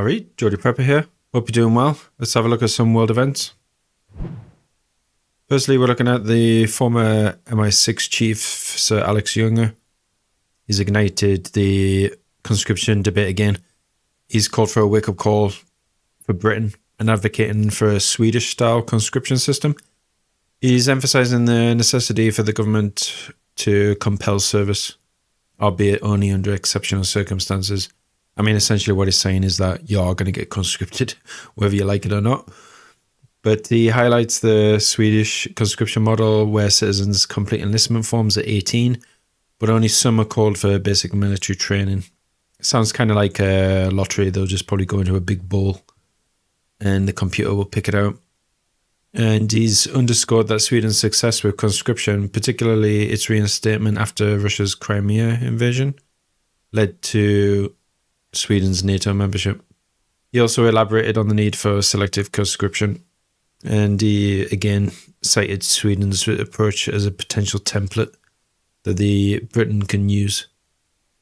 Alright, Geordie Prepper here. Hope you're doing well. Let's have a look at some world events. Firstly, we're looking at the former MI6 chief, Sir Alex Younger. He's ignited the conscription debate again. He's called for a wake-up call for Britain and advocating for a Swedish-style conscription system. He's emphasising the necessity for the government to compel service, albeit only under exceptional circumstances. I mean, essentially what he's saying is that you are going to get conscripted, whether you like it or not. But he highlights the Swedish conscription model where citizens complete enlistment forms at 18, but only some are called for basic military training. It sounds kind of like a lottery. They'll just probably go into a big bowl and the computer will pick it out. And he's underscored that Sweden's success with conscription, particularly its reinstatement after Russia's Crimea invasion, led to Sweden's NATO membership. He also elaborated on the need for selective conscription, and he again cited Sweden's approach as a potential template that Britain can use.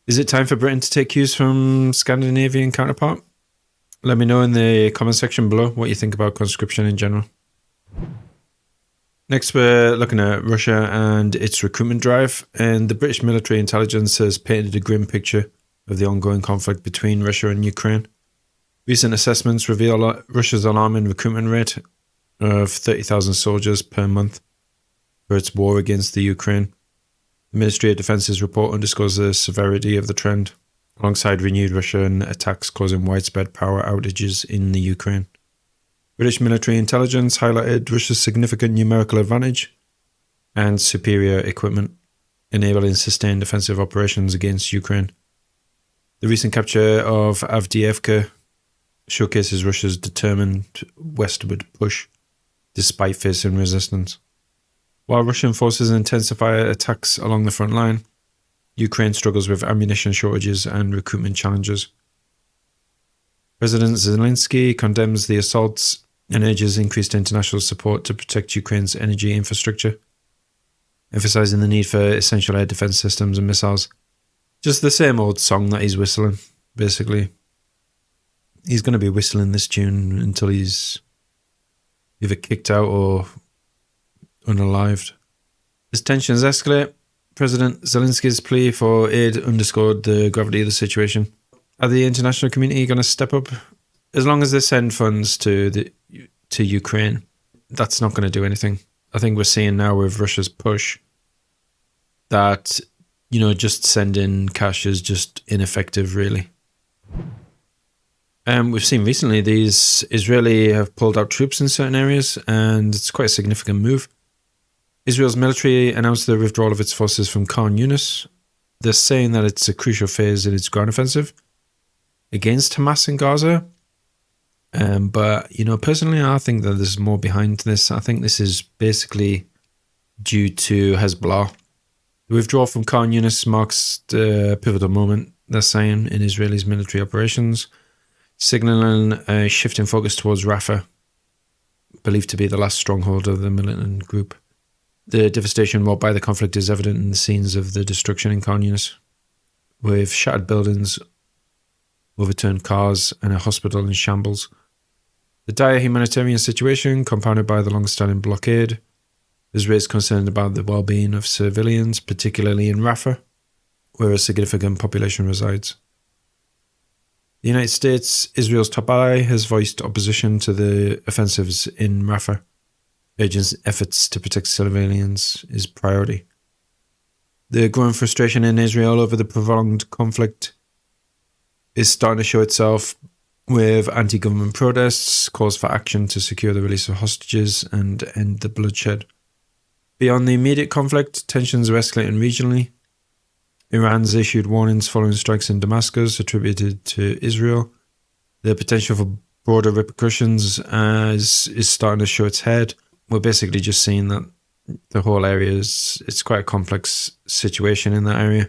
Is it time for Britain to take cues from Scandinavian counterpart? Let me know in the comment section below what you think about conscription in general. Next, we're looking at Russia and its recruitment drive, and the British military intelligence has painted a grim picture of the ongoing conflict between Russia and Ukraine. Recent assessments reveal Russia's alarming recruitment rate of 30,000 soldiers per month for its war against the Ukraine. The Ministry of Defence's report underscores the severity of the trend, alongside renewed Russian attacks causing widespread power outages in the Ukraine. British military intelligence highlighted Russia's significant numerical advantage and superior equipment, enabling sustained offensive operations against Ukraine. The recent capture of Avdiivka showcases Russia's determined westward push, despite facing resistance. While Russian forces intensify attacks along the front line, Ukraine struggles with ammunition shortages and recruitment challenges. President Zelensky condemns the assaults and urges increased international support to protect Ukraine's energy infrastructure, emphasizing the need for essential air defense systems and missiles. Just the same old song that he's whistling, basically. He's going to be whistling this tune until he's either kicked out or unalived. As tensions escalate, President Zelensky's plea for aid underscored the gravity of the situation. Are the international community going to step up? As long as they send funds to Ukraine, that's not going to do anything. I think we're seeing now with Russia's push that, just sending cash is just ineffective, really. We've seen recently these Israeli have pulled out troops in certain areas, and it's quite a significant move. Israel's military announced the withdrawal of its forces from Khan Younis. They're saying that it's a crucial phase in its ground offensive against Hamas in Gaza. But personally, I think that there's more behind this. I think this is basically due to Hezbollah. The withdrawal from Khan Younis marks the pivotal moment, they're saying, in Israel's military operations, signalling a shift in focus towards Rafah, believed to be the last stronghold of the militant group. The devastation wrought by the conflict is evident in the scenes of the destruction in Khan Younis, with shattered buildings, overturned cars, and a hospital in shambles. The dire humanitarian situation, compounded by the long-standing blockade, has raised concern about the well-being of civilians, particularly in Rafah, where a significant population resides. The United States, Israel's top ally, has voiced opposition to the offensives in Rafah, urging efforts to protect civilians is priority. The growing frustration in Israel over the prolonged conflict is starting to show itself with anti-government protests, calls for action to secure the release of hostages and end the bloodshed. Beyond the immediate conflict, tensions are escalating regionally. Iran's issued warnings following strikes in Damascus attributed to Israel. The potential for broader repercussions is starting to show its head. We're basically just seeing that the whole area it's quite a complex situation in that area,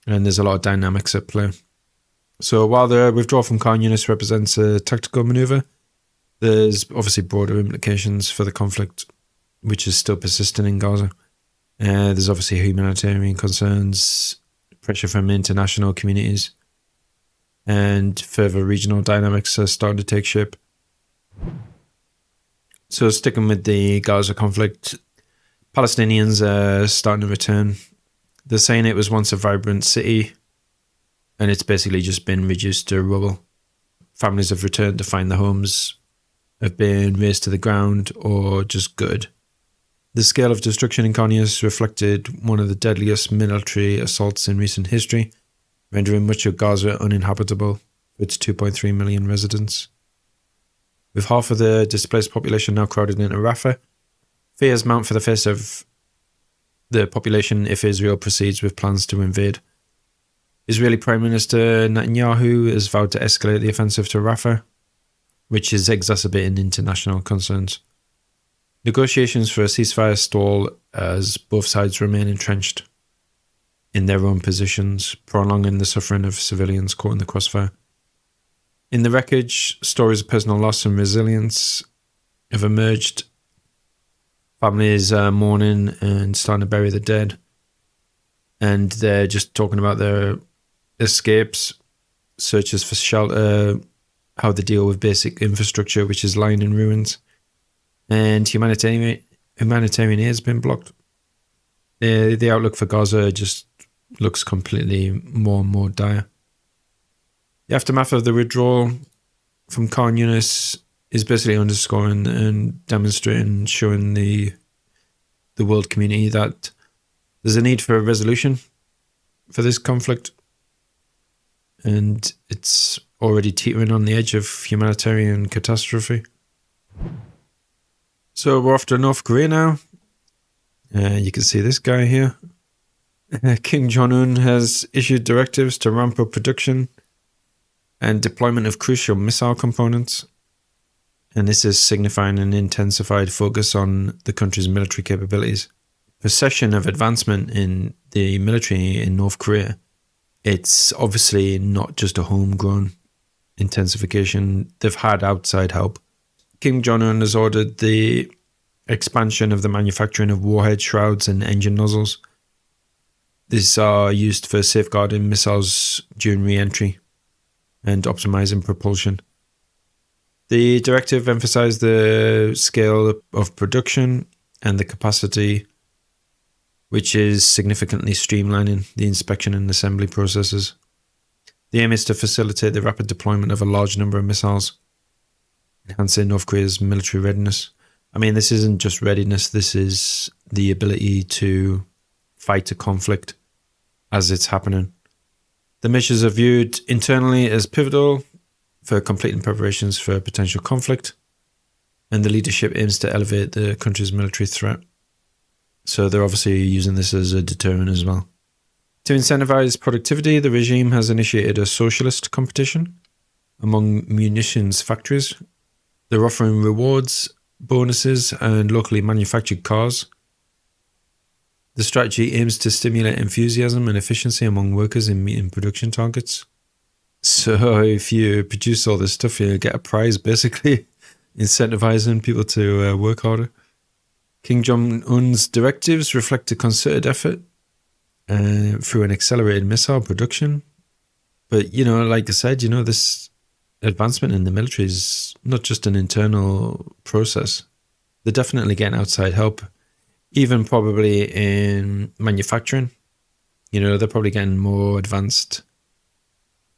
and there's a lot of dynamics at play. So while the withdrawal from Khan Younis represents a tactical maneuver, there's obviously broader implications for the conflict, which is still persistent in Gaza. There's obviously humanitarian concerns, pressure from international communities, and further regional dynamics are starting to take shape. So sticking with the Gaza conflict, Palestinians are starting to return. They're saying it was once a vibrant city, and it's basically just been reduced to rubble. Families have returned to find their homes have been razed to the ground or just gutted. The scale of destruction in Khan Younis reflected one of the deadliest military assaults in recent history, rendering much of Gaza uninhabitable for its 2.3 million residents. With half of the displaced population now crowded into Rafah, fears mount for the face of the population if Israel proceeds with plans to invade. Israeli Prime Minister Netanyahu has vowed to escalate the offensive to Rafah, which is exacerbating international concerns. Negotiations for a ceasefire stall as both sides remain entrenched in their own positions, prolonging the suffering of civilians caught in the crossfire. In the wreckage, stories of personal loss and resilience have emerged. Families are mourning and starting to bury the dead, and they're just talking about their escapes, searches for shelter, how they deal with basic infrastructure which is lying in ruins, and humanitarian aid has been blocked. The outlook for Gaza just looks completely more and more dire. The aftermath of the withdrawal from Khan Younis is basically underscoring and demonstrating, showing the world community that there's a need for a resolution for this conflict, and it's already teetering on the edge of humanitarian catastrophe. So we're off to North Korea now. You can see this guy here. Kim Jong-un has issued directives to ramp up production and deployment of crucial missile components. And this is signifying an intensified focus on the country's military capabilities. Possession of advancement in the military in North Korea, it's obviously not just a homegrown intensification. They've had outside help. Kim Jong-un has ordered the expansion of the manufacturing of warhead shrouds and engine nozzles. These are used for safeguarding missiles during re-entry and optimizing propulsion. The directive emphasized the scale of production and the capacity, which is significantly streamlining the inspection and assembly processes. The aim is to facilitate the rapid deployment of a large number of missiles, enhancing North Korea's military readiness. I mean, this isn't just readiness, this is the ability to fight a conflict as it's happening. The measures are viewed internally as pivotal for completing preparations for a potential conflict, and the leadership aims to elevate the country's military threat. So they're obviously using this as a deterrent as well. To incentivize productivity, the regime has initiated a socialist competition among munitions factories. They're offering rewards, bonuses, and locally manufactured cars. The strategy aims to stimulate enthusiasm and efficiency among workers in meeting production targets. So if you produce all this stuff, you get a prize, basically incentivizing people to work harder. Kim Jong-un's directives reflect a concerted effort through an accelerated missile production. But, like I said, this advancement in the military is not just an internal process. They're definitely getting outside help, even probably in manufacturing. They're probably getting more advanced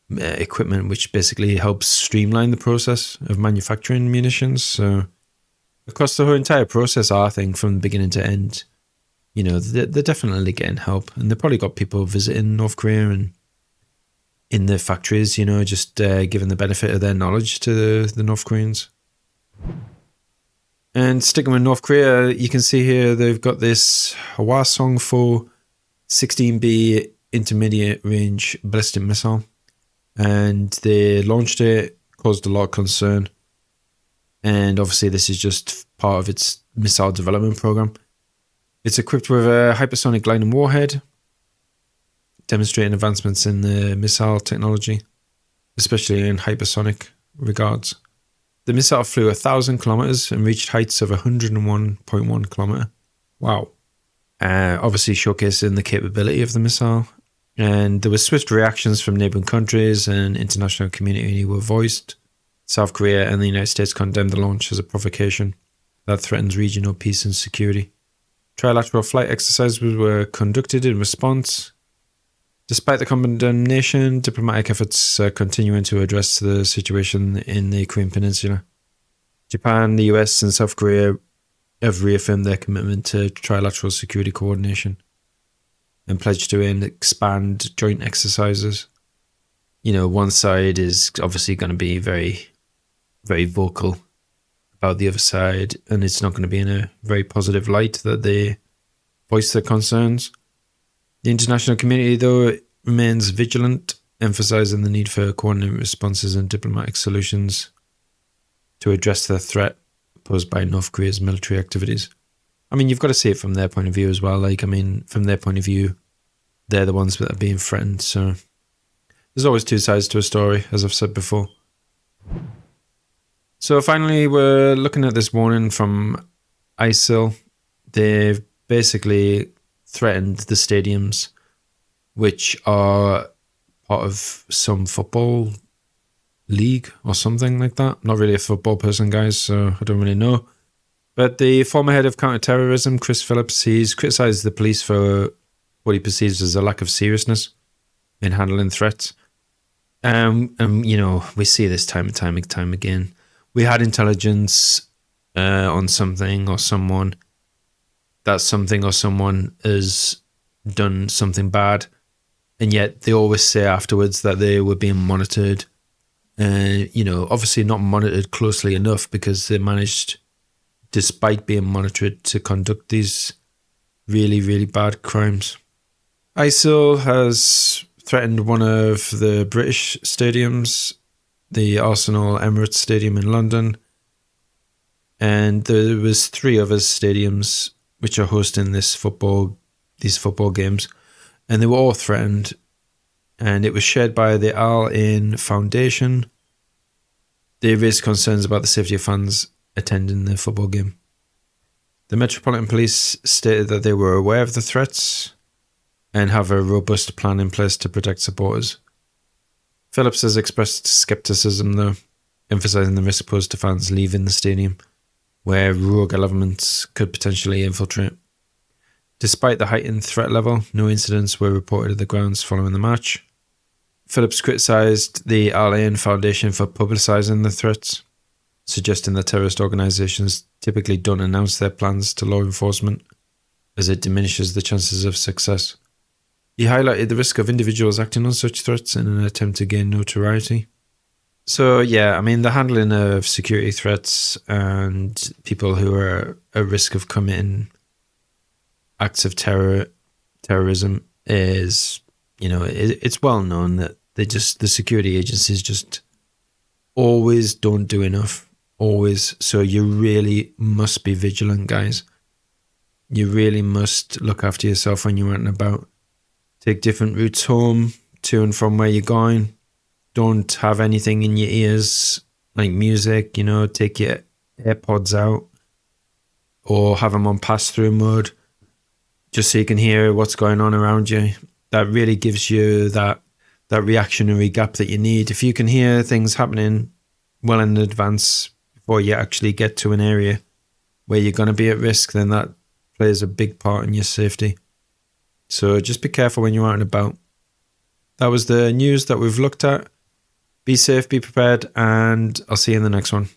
equipment, which basically helps streamline the process of manufacturing munitions. So across the whole entire process, I think, from beginning to end, they're definitely getting help. And they've probably got people visiting North Korea and in the factories, just giving the benefit of their knowledge to the North Koreans. And sticking with North Korea, you can see here they've got this Hwasong 4 16B intermediate range ballistic missile. And they launched it, caused a lot of concern. And obviously this is just part of its missile development program. It's equipped with a hypersonic gliding warhead, demonstrating advancements in the missile technology, especially in hypersonic regards. The missile flew 1,000 kilometers and reached heights of 101.1 kilometer. Wow. Obviously showcasing the capability of the missile And there were swift reactions from neighbouring countries, and international community were voiced. South Korea and the United States condemned the launch as a provocation that threatens regional peace and security. Trilateral flight exercises were conducted in response. Despite the condemnation, diplomatic efforts are continuing to address the situation in the Korean Peninsula. Japan, the US, and South Korea have reaffirmed their commitment to trilateral security coordination and pledged to expand joint exercises. One side is obviously going to be very, very vocal about the other side, and it's not going to be in a very positive light that they voice their concerns. The international community, though, remains vigilant, emphasizing the need for coordinated responses and diplomatic solutions to address the threat posed by North Korea's military activities. I mean, you've got to see it from their point of view as well. From their point of view, they're the ones that are being threatened. So there's always two sides to a story, as I've said before. So finally, we're looking at this warning from ISIL. They've basically threatened the stadiums, which are part of some football league or something like that. I'm not really a football person, guys, so I don't really know. But the former head of counter-terrorism, Chris Phillips, he's criticised the police for what he perceives as a lack of seriousness in handling threats. We see this time and time again. We had intelligence on something or someone. That something or someone has done something bad, and yet they always say afterwards that they were being monitored. Obviously not monitored closely enough, because they managed, despite being monitored, to conduct these really, really bad crimes. ISIL has threatened one of the British stadiums, the Arsenal Emirates Stadium in London, and there was 3 other stadiums which are hosting these football games, and they were all threatened. And it was shared by the Al Ain Foundation. They raised concerns about the safety of fans attending the football game. The Metropolitan Police stated that they were aware of the threats and have a robust plan in place to protect supporters. Phillips has expressed scepticism, though, emphasising the risk posed to fans leaving the stadium, where rogue elements could potentially infiltrate. Despite the heightened threat level, no incidents were reported at the grounds following the match. Phillips criticised the Al Ain Foundation for publicising the threats, suggesting that terrorist organisations typically don't announce their plans to law enforcement, as it diminishes the chances of success. He highlighted the risk of individuals acting on such threats in an attempt to gain notoriety. So yeah, I mean, the handling of security threats and people who are at risk of committing acts of terrorism is, it's well known that the security agencies just always don't do enough. Always. So you really must be vigilant, guys. You really must look after yourself when you're out and about. Take different routes home, to and from where you're going. Don't have anything in your ears, like music, take your AirPods out or have them on pass-through mode, just so you can hear what's going on around you. That really gives you that reactionary gap that you need. If you can hear things happening well in advance before you actually get to an area where you're going to be at risk, then that plays a big part in your safety. So just be careful when you're out and about. That was the news that we've looked at. Be safe, be prepared, and I'll see you in the next one.